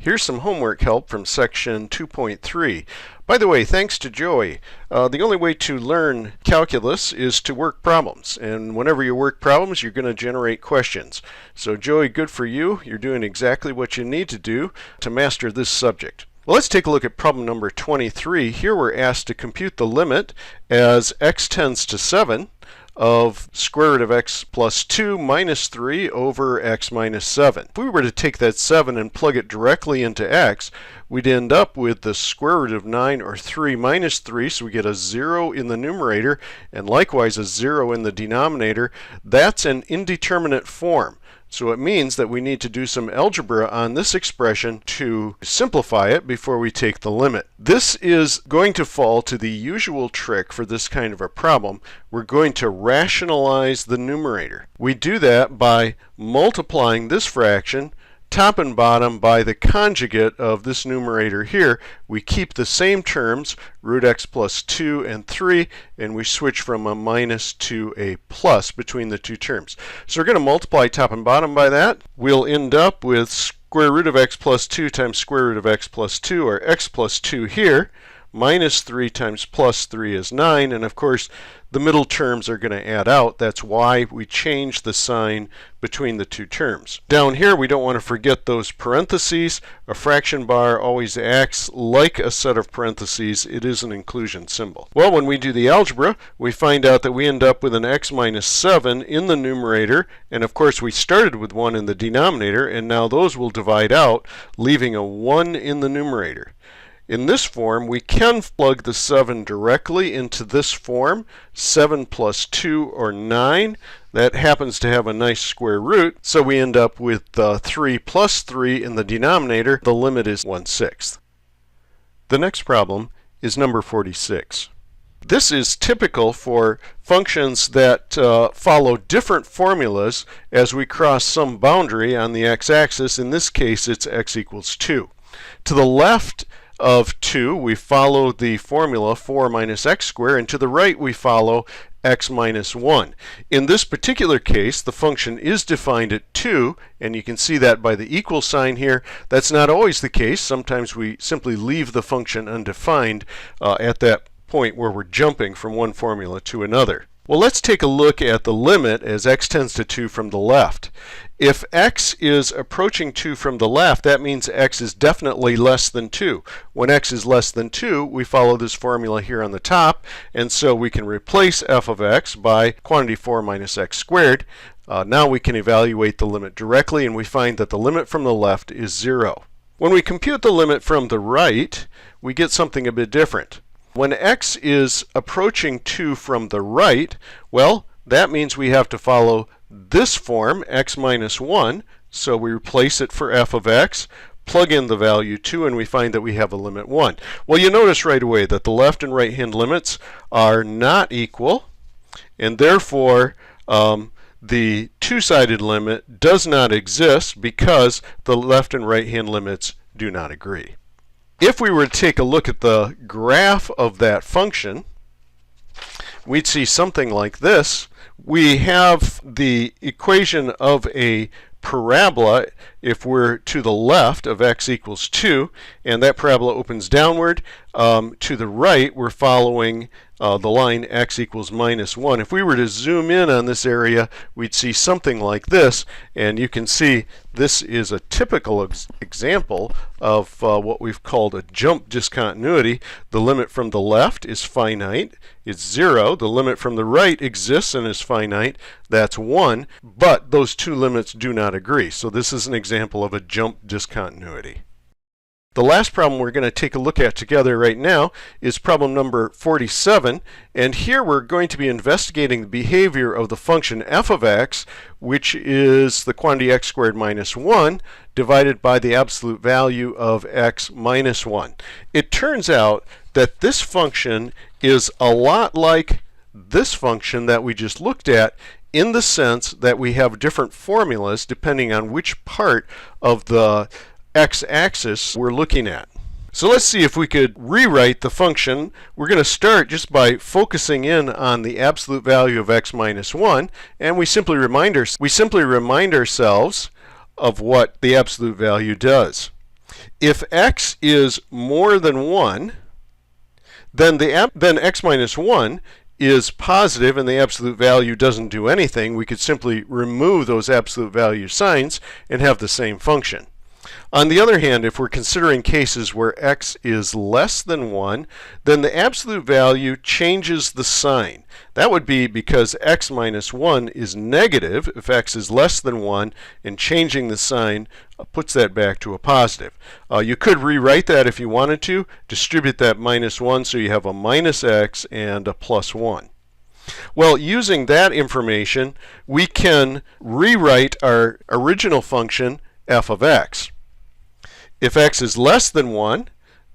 Here's some homework help from section 2.3. By the way, thanks to Joey. The only way to learn calculus is to work problems, and whenever you work problems you're going to generate questions. So Joey, good for you. You're doing exactly what you need to do to master this subject. Well, let's take a look at problem number 23. Here we're asked to compute the limit as x tends to 7 of square root of x plus 2 minus 3 over x minus 7. If we were to take that 7 and plug it directly into x, we'd end up with the square root of 9, or 3 minus 3, so we get a 0 in the numerator and likewise a 0 in the denominator. That's an indeterminate form. So it means that we need to do some algebra on this expression to simplify it before we take the limit. This is going to fall to the usual trick for this kind of a problem. We're going to rationalize the numerator. We do that by multiplying this fraction top and bottom by the conjugate of this numerator here. We keep the same terms, root x plus 2 and 3, and we switch from a minus to a plus between the two terms. So we're going to multiply top and bottom by that. We'll end up with square root of x plus 2 times square root of x plus 2, or x plus 2 here. Minus 3 times plus 3 is 9, and of course the middle terms are going to add out. That's why we change the sign between the two terms. Down here we don't want to forget those parentheses. A fraction bar always acts like a set of parentheses. It is an inclusion symbol. Well, when we do the algebra, we find out that we end up with an x minus 7 in the numerator, and of course we started with 1 in the denominator, and now those will divide out, leaving a 1 in the numerator. In this form, we can plug the 7 directly into this form, 7 plus 2, or 9. That happens to have a nice square root, so we end up with 3 plus 3 in the denominator. The limit is 1/6. The next problem is number 46. This is typical for functions that follow different formulas as we cross some boundary on the x-axis. In this case, it's x equals 2. To the left of 2, we follow the formula 4 minus x squared, and to the right we follow x minus 1. In this particular case, the function is defined at 2, and you can see that by the equal sign here. That's not always the case. Sometimes we simply leave the function undefined at that point where we're jumping from one formula to another. Well, let's take a look at the limit as x tends to 2 from the left. If x is approaching 2 from the left, that means x is definitely less than 2. When x is less than 2, we follow this formula here on the top, and so we can replace f of x by quantity 4 minus x squared. Now we can evaluate the limit directly, and we find that the limit from the left is 0. When we compute the limit from the right, we get something a bit different. When x is approaching 2 from the right, well, that means we have to follow this form, x minus 1. So we replace it for f of x, plug in the value 2, and we find that we have a limit 1. Well, you notice right away that the left and right hand limits are not equal, and therefore the two-sided limit does not exist because the left and right hand limits do not agree. If we were to take a look at the graph of that function, we'd see something like this. We have the equation of a parabola if we're to the left of x equals 2, and that parabola opens downward. To the right, we're following the line x equals minus 1. If we were to zoom in on this area, we'd see something like this, and you can see this is a typical example of what we've called a jump discontinuity. The limit from the left is finite, it's 0. The limit from the right exists and is finite, that's 1, but those two limits do not agree. So this is an example of a jump discontinuity. The last problem we're going to take a look at together right now is problem number 47, and here we're going to be investigating the behavior of the function f of x, which is the quantity x squared minus 1 divided by the absolute value of x minus 1. It turns out that this function is a lot like this function that we just looked at, in the sense that we have different formulas depending on which part of the x-axis we're looking at. So let's see if we could rewrite the function. We're going to start just by focusing in on the absolute value of x minus 1, and we simply remind ourselves of what the absolute value does. If x is more than 1, then x minus 1 is positive and the absolute value doesn't do anything. We could simply remove those absolute value signs and have the same function. On the other hand, if we're considering cases where x is less than 1, then the absolute value changes the sign. That would be because x minus 1 is negative if x is less than 1, and changing the sign puts that back to a positive. You could rewrite that if you wanted to, distribute that minus 1 so you have a minus x and a plus 1. Well, using that information, we can rewrite our original function f of x. If x is less than 1,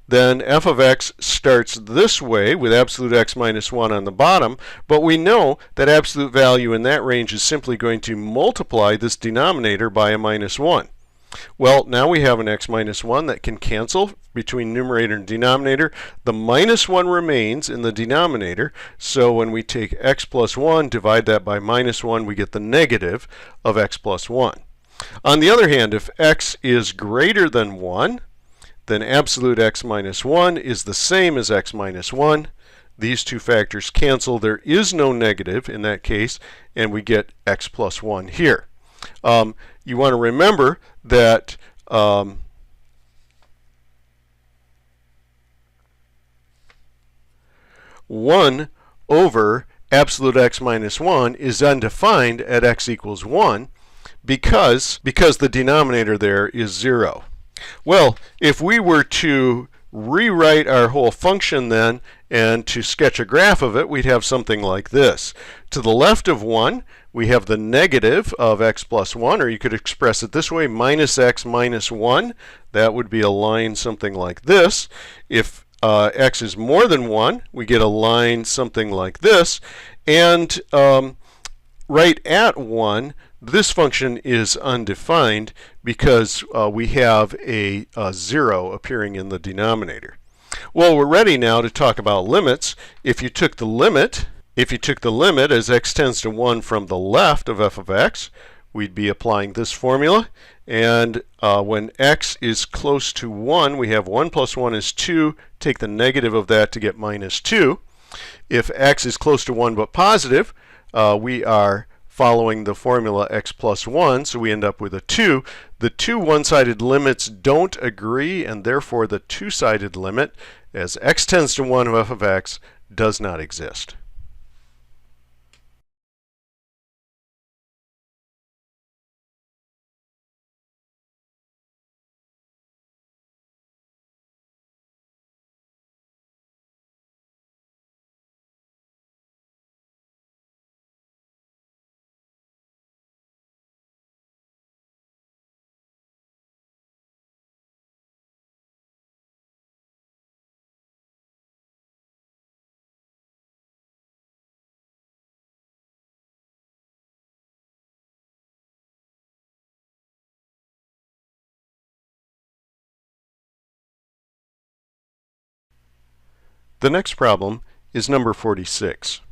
then f of x starts this way with absolute x minus 1 on the bottom, but we know that absolute value in that range is simply going to multiply this denominator by a minus 1. Well, now we have an x minus 1 that can cancel between numerator and denominator. The minus 1 remains in the denominator, so when we take x plus 1, divide that by minus 1, we get the negative of x plus 1. On the other hand, if x is greater than 1, then absolute x minus 1 is the same as x minus 1. These two factors cancel. There is no negative in that case, and we get x plus 1 here. You want to remember that 1 over absolute x minus 1 is undefined at x equals 1 because the denominator there is 0. Well, if we were to rewrite our whole function then and to sketch a graph of it, we'd have something like this. To the left of 1, we have the negative of x plus 1, or you could express it this way, minus x minus 1. That would be a line something like this. If x is more than 1, we get a line something like this. And right at 1, this function is undefined because we have a 0 appearing in the denominator. Well, we're ready now to talk about limits. If you took the limit as x tends to 1 from the left of f of x, we'd be applying this formula. And when x is close to 1, we have 1 plus 1 is 2. Take the negative of that to get minus 2. If x is close to 1 but positive, we are following the formula x plus 1, so we end up with a 2. The two one-sided limits don't agree, and therefore the two-sided limit, as x tends to 1 of f of x, does not exist. The next problem is number 46.